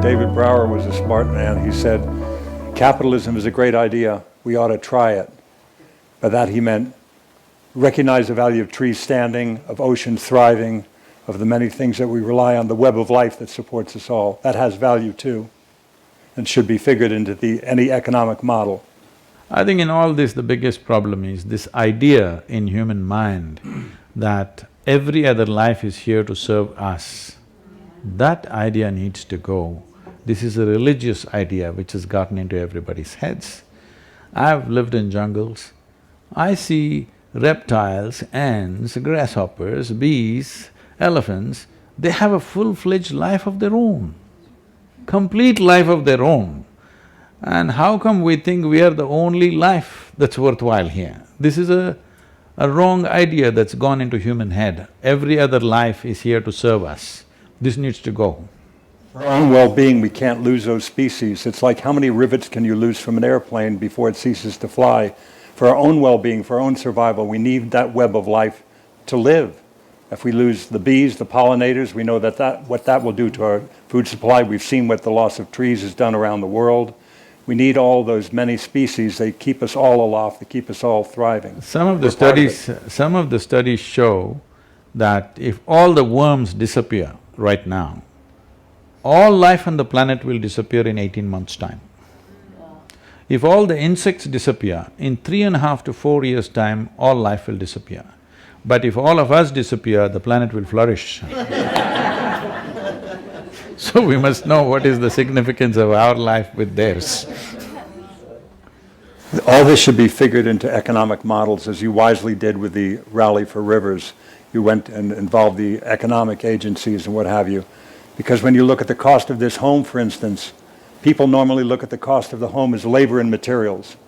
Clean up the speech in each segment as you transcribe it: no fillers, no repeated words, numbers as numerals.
David Brower was a smart man. He said, capitalism is a great idea, we ought to try it. By that he meant recognize the value of trees standing, of oceans thriving, of the many things that we rely on, the web of life that supports us all. That has value too, and should be figured into any economic model. I think in all this, the biggest problem is this idea in human mind that every other life is here to serve us. That idea needs to go. This is a religious idea which has gotten into everybody's heads. I've lived in jungles. I see reptiles, ants, grasshoppers, bees, elephants, they have a full-fledged life of their own, complete life of their own. And how come we think we are the only life that's worthwhile here? This is a wrong idea that's gone into human head. Every other life is here to serve us. This needs to go. For our own well-being, we can't lose those species. It's like how many rivets can you lose from an airplane before it ceases to fly? For our own well-being, for our own survival, we need that web of life to live. If we lose the bees, the pollinators, we know what that will do to our food supply. We've seen what the loss of trees has done around the world. We need all those many species. They keep us all aloft, they keep us all thriving. Some of the studies show that if all the worms disappear right now, all life on the planet will disappear in 18 months' time. If all the insects disappear, in 3.5 to 4 years' time, all life will disappear. But if all of us disappear, the planet will flourish. So we must know what is the significance of our life with theirs. All this should be figured into economic models, as you wisely did with the Rally for Rivers. You went and involved the economic agencies and what have you. Because when you look at the cost of this home, for instance, people normally look at the cost of the home as labor and materials.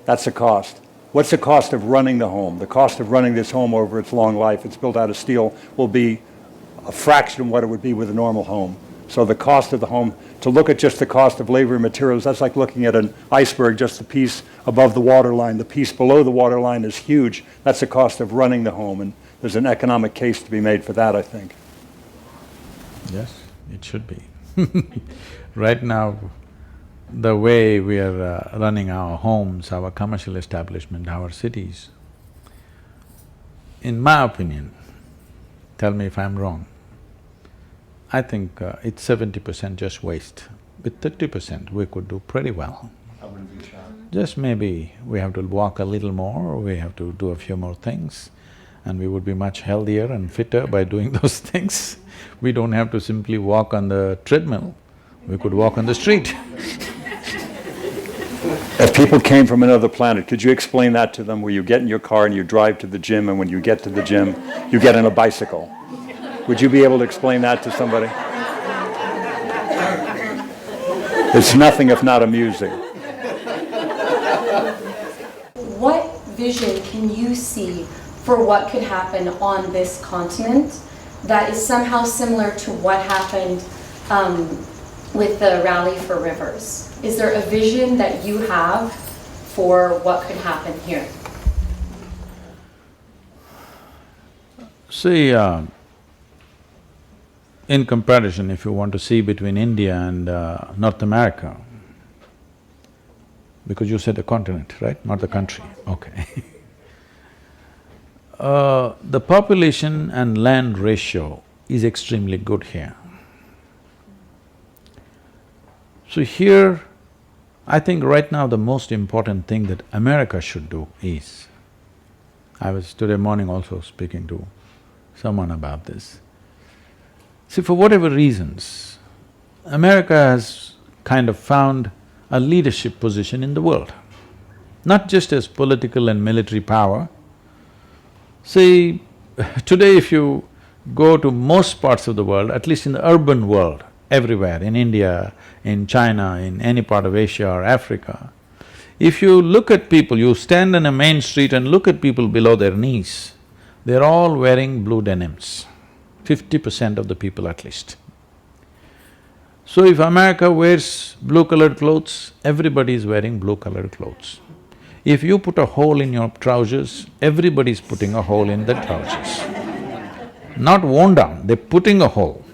That's the cost. What's the cost of running the home? The cost of running this home over its long life, it's built out of steel, will be a fraction of what it would be with a normal home. So the cost of the home, to look at just the cost of labor and materials, that's like looking at an iceberg, just the piece above the waterline. The piece below the waterline is huge. That's the cost of running the home, and there's an economic case to be made for that, I think. Yes, it should be. Right now, the way we are running our homes, our commercial establishment, our cities, in my opinion, tell me if I'm wrong, I think it's 70% just waste. With 30% we could do pretty well. I wouldn't be shocked. Just maybe we have to walk a little more, we have to do a few more things, and we would be much healthier and fitter by doing those things. We don't have to simply walk on the treadmill, we could walk on the street. If people came from another planet, could you explain that to them, where you get in your car and you drive to the gym, and when you get to the gym, you get on a bicycle? Would you be able to explain that to somebody? It's nothing if not amusing. What vision can you see for what could happen on this continent that is somehow similar to what happened with the Rally for Rivers? Is there a vision that you have for what could happen here? See, in comparison, if you want to see between India and North America, because you said the continent, right? Not the country, okay. The population and land ratio is extremely good here. So here, I think right now the most important thing that America should do is, I was today morning also speaking to someone about this. See, for whatever reasons, America has kind of found a leadership position in the world, not just as political and military power. See, today if you go to most parts of the world, at least in the urban world, everywhere, in India, in China, in any part of Asia or Africa, if you look at people, you stand on a main street and look at people below their knees, they're all wearing blue denims. 50% of the people at least. So if America wears blue-colored clothes, everybody is wearing blue-colored clothes. If you put a hole in your trousers, everybody is putting a hole in the trousers. Not worn down, they're putting a hole.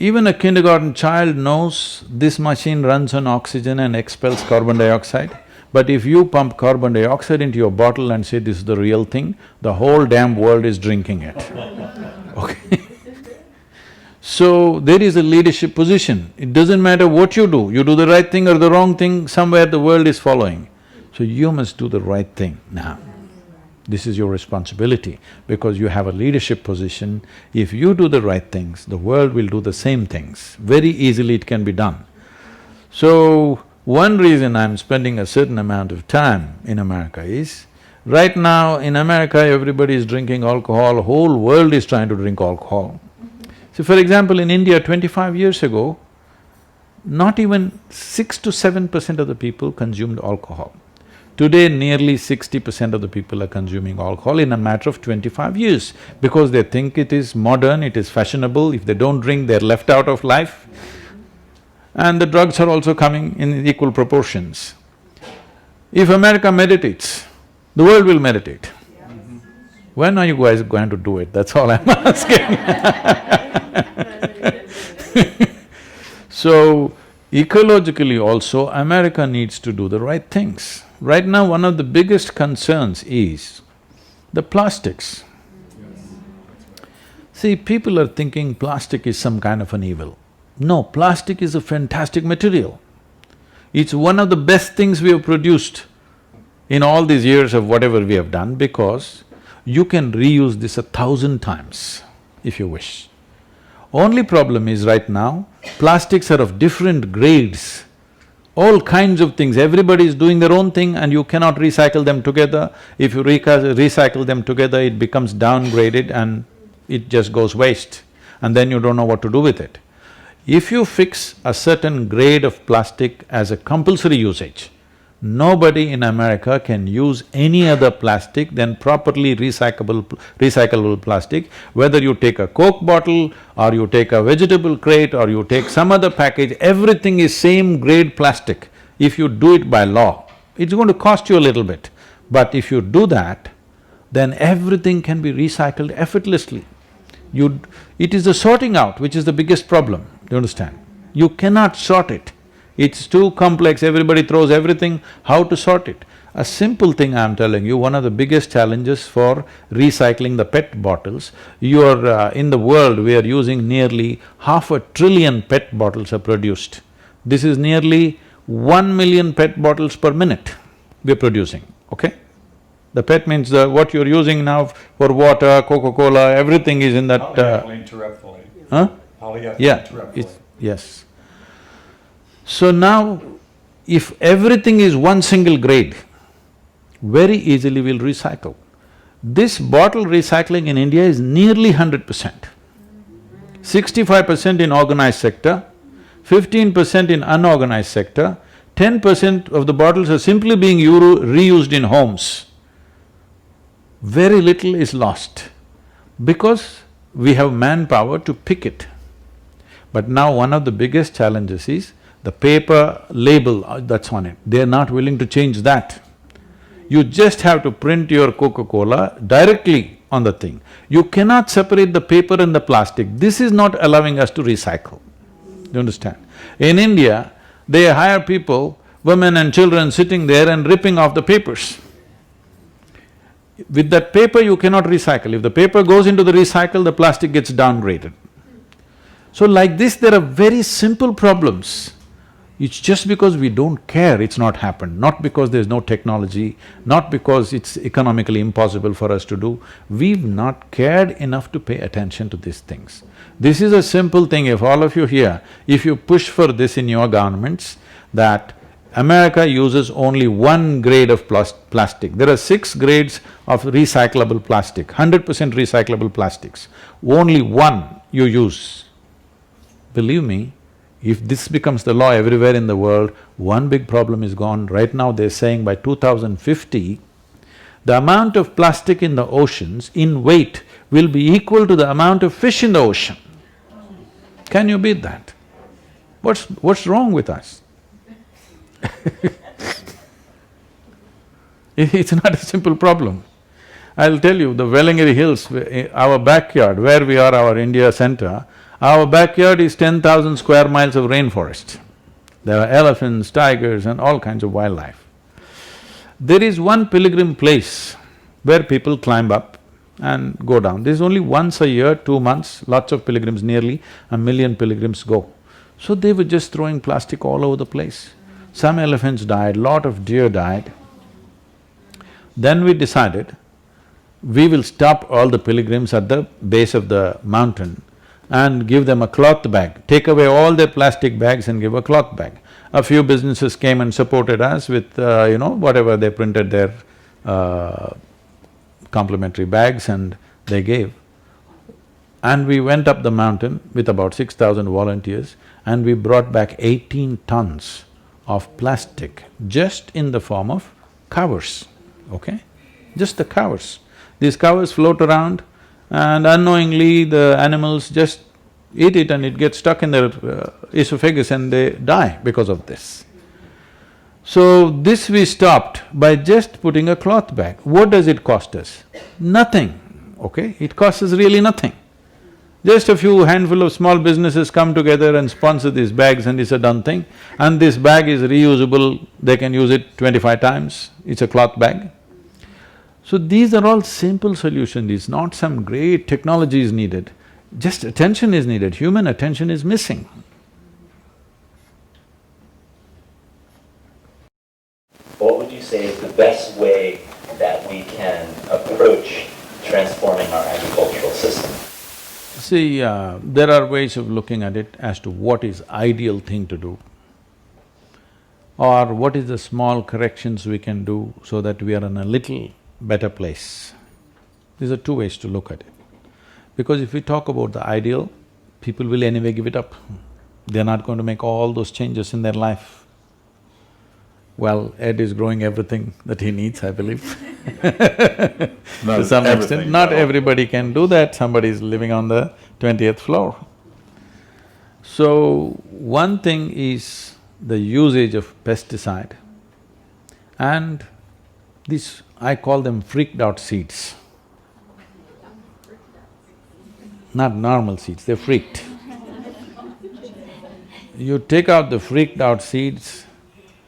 Even a kindergarten child knows this machine runs on oxygen and expels carbon dioxide. But if you pump carbon dioxide into your bottle and say this is the real thing, the whole damn world is drinking it. Okay? So, there is a leadership position. It doesn't matter what you do the right thing or the wrong thing, somewhere the world is following. So you must do the right thing now. This is your responsibility because you have a leadership position. If you do the right things, the world will do the same things. Very easily it can be done. So, one reason I'm spending a certain amount of time in America is, right now in America everybody is drinking alcohol, whole world is trying to drink alcohol. So for example, in India 25 years ago, not even 6 to 7% of the people consumed alcohol. Today, nearly 60% of the people are consuming alcohol in a matter of 25 years because they think it is modern, it is fashionable. If they don't drink, they're left out of life. And the drugs are also coming in equal proportions. If America meditates, the world will meditate. When are you guys going to do it? That's all I'm asking. So, ecologically also, America needs to do the right things. Right now, one of the biggest concerns is the plastics. See, people are thinking plastic is some kind of an evil. No, plastic is a fantastic material. It's one of the best things we have produced in all these years of whatever we have done because you can reuse this 1,000 times if you wish. Only problem is right now, plastics are of different grades, all kinds of things, everybody is doing their own thing and you cannot recycle them together. If you recycle them together, it becomes downgraded and it just goes waste and then you don't know what to do with it. If you fix a certain grade of plastic as a compulsory usage, nobody in America can use any other plastic than properly recyclable plastic. Whether you take a Coke bottle or you take a vegetable crate or you take some other package, everything is same grade plastic. If you do it by law, it's going to cost you a little bit. But if you do that, then everything can be recycled effortlessly. It is the sorting out which is the biggest problem, do you understand? You cannot sort it. It's too complex, everybody throws everything, how to sort it? A simple thing I'm telling you, one of the biggest challenges for recycling the PET bottles, in the world we are using nearly 500 billion PET bottles are produced. This is nearly 1 million PET bottles per minute we're producing, okay? The PET means what you're using now for water, Coca-Cola, everything is in that… Polyethylene terephthalate. Huh? Polyethylene Yeah, terephthalate. yes. So now, if everything is one single grade, very easily we'll recycle. This bottle recycling in India is nearly 100%. 65% in organized sector, 15% in unorganized sector, 10% of the bottles are simply being reused in homes. Very little is lost because we have manpower to pick it. But now one of the biggest challenges is the paper label that's on it, they're not willing to change that. You just have to print your Coca-Cola directly on the thing. You cannot separate the paper and the plastic. This is not allowing us to recycle. Do you understand? In India, they hire people, women and children sitting there and ripping off the papers. With that paper you cannot recycle. If the paper goes into the recycle, the plastic gets downgraded. So like this, there are very simple problems. It's just because we don't care it's not happened, not because there's no technology, not because it's economically impossible for us to do. We've not cared enough to pay attention to these things. This is a simple thing, if all of you here, if you push for this in your governments, that America uses only one grade of plastic. There are 6 grades of recyclable plastic, 100% recyclable plastics. Only one you use. Believe me, if this becomes the law everywhere in the world, one big problem is gone. Right now they're saying by 2050, the amount of plastic in the oceans in weight will be equal to the amount of fish in the ocean. Can you beat that? What's wrong with us? It's not a simple problem. I'll tell you, the Velangiri Hills, our backyard, where we are, our India center, Our backyard is 10,000 square miles of rainforest. There are elephants, tigers and all kinds of wildlife. There is one pilgrim place where people climb up and go down. This is only once a year, 2 months, lots of pilgrims, nearly 1 million pilgrims go. So they were just throwing plastic all over the place. Some elephants died, lot of deer died. Then we decided, we will stop all the pilgrims at the base of the mountain and give them a cloth bag, take away all their plastic bags and give a cloth bag. A few businesses came and supported us with, whatever they printed their complimentary bags and they gave. And we went up the mountain with about 6,000 volunteers and we brought back 18 tons of plastic just in the form of covers, okay? Just the covers. These covers float around and unknowingly the animals just eat it and it gets stuck in their esophagus and they die because of this. So this we stopped by just putting a cloth bag. What does it cost us? Nothing, okay? It costs us really nothing. Just a few handful of small businesses come together and sponsor these bags and it's a done thing. And this bag is reusable, they can use it 25 times, it's a cloth bag. So these are all simple solutions, it's not some great technology is needed, just attention is needed, human attention is missing. What would you say is the best way that we can approach transforming our agricultural system? See, there are ways of looking at it as to what is ideal thing to do or what is the small corrections we can do so that we are in a little better place. These are two ways to look at it. Because if we talk about the ideal, people will anyway give it up. They're not going to make all those changes in their life. Well, Ed is growing everything that he needs, I believe to some extent. Not everybody can do that, somebody is living on the 20th floor. So, one thing is the usage of pesticide and this, I call them freaked out seeds. Not normal seeds, they're freaked. You take out the freaked out seeds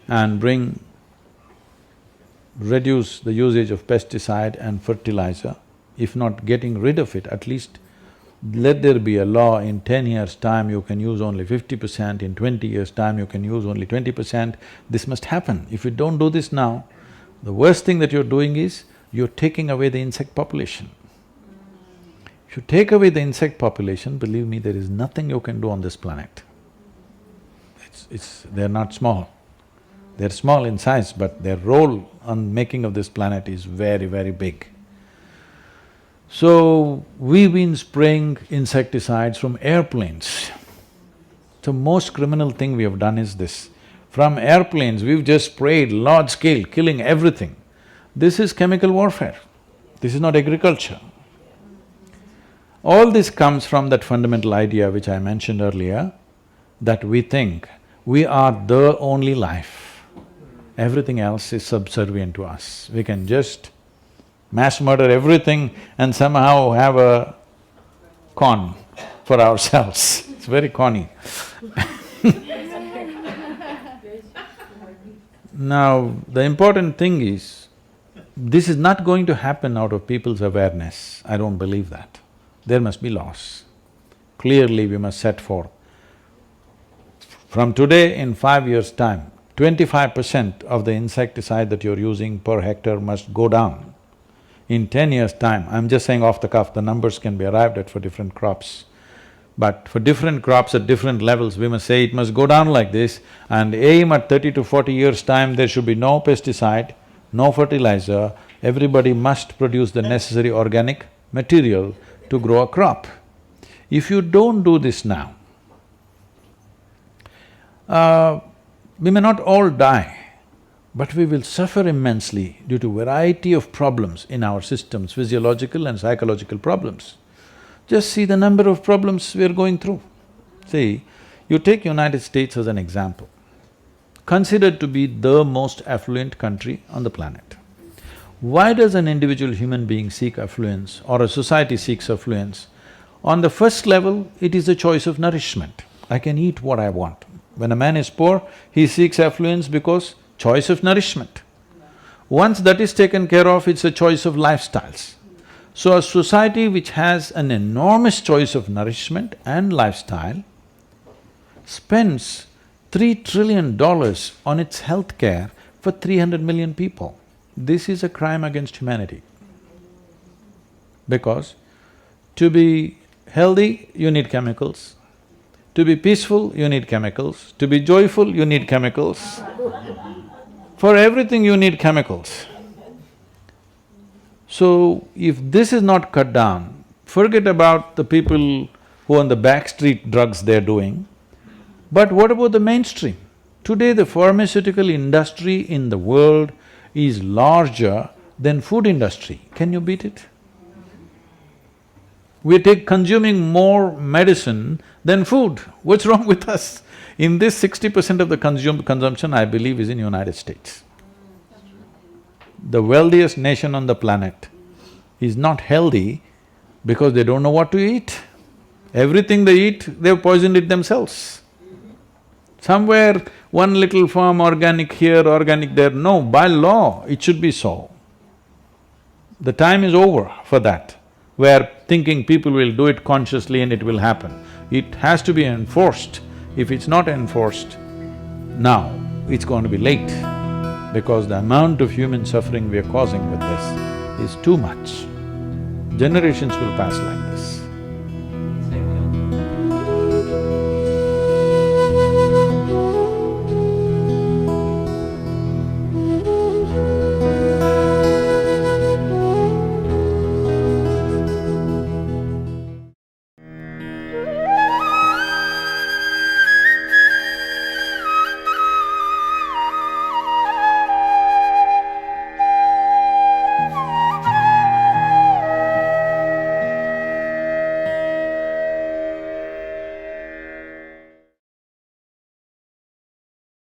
and reduce the usage of pesticide and fertilizer. If not getting rid of it, at least let there be a law, in 10 years' time you can use only 50%, in 20 years' time you can use only 20%. This must happen. If you don't do this now, the worst thing that you're doing is, you're taking away the insect population. If you take away the insect population, believe me, there is nothing you can do on this planet. They're not small. They're small in size, but their role on making of this planet is very, very big. So, we've been spraying insecticides from airplanes. The most criminal thing we have done is this. From airplanes, we've just sprayed large scale, killing everything. This is chemical warfare, this is not agriculture. All this comes from that fundamental idea which I mentioned earlier, that we think we are the only life, everything else is subservient to us. We can just mass murder everything and somehow have a con for ourselves. It's very conny. Now, the important thing is, this is not going to happen out of people's awareness, I don't believe that. There must be laws. Clearly we must set forth. From today, in 5 years' time, 25% of the insecticide that you're using per hectare must go down. In 10 years' time, I'm just saying off the cuff, the numbers can be arrived at for different crops. But for different crops at different levels, we must say it must go down like this and aim at 30 to 40 years' time, there should be no pesticide, no fertilizer, everybody must produce the necessary organic material to grow a crop. If you don't do this now, we may not all die, but we will suffer immensely due to variety of problems in our systems, physiological and psychological problems. Just see the number of problems we are going through. See, you take United States as an example, considered to be the most affluent country on the planet. Why does an individual human being seek affluence or a society seeks affluence? On the first level, it is a choice of nourishment. I can eat what I want. When a man is poor, he seeks affluence because choice of nourishment. Once that is taken care of, it's a choice of lifestyles. So a society which has an enormous choice of nourishment and lifestyle spends $3 trillion on its health care for 300 million people. This is a crime against humanity. Because to be healthy, you need chemicals. To be peaceful, you need chemicals. To be joyful, you need chemicals. For everything, you need chemicals. So, if this is not cut down, forget about the people who on the back street drugs they're doing, but what about the mainstream? Today, the pharmaceutical industry in the world is larger than food industry. Can you beat it? We're consuming more medicine than food. What's wrong with us? In this, 60% of the consumption, I believe, is in United States. The wealthiest nation on the planet is not healthy because they don't know what to eat. Everything they eat, they've poisoned it themselves. Somewhere, one little farm, organic here, organic there, no, by law, it should be so. The time is over for that, where thinking people will do it consciously and it will happen. It has to be enforced. If it's not enforced, now it's going to be late, because the amount of human suffering we are causing with this is too much. Generations will pass like this.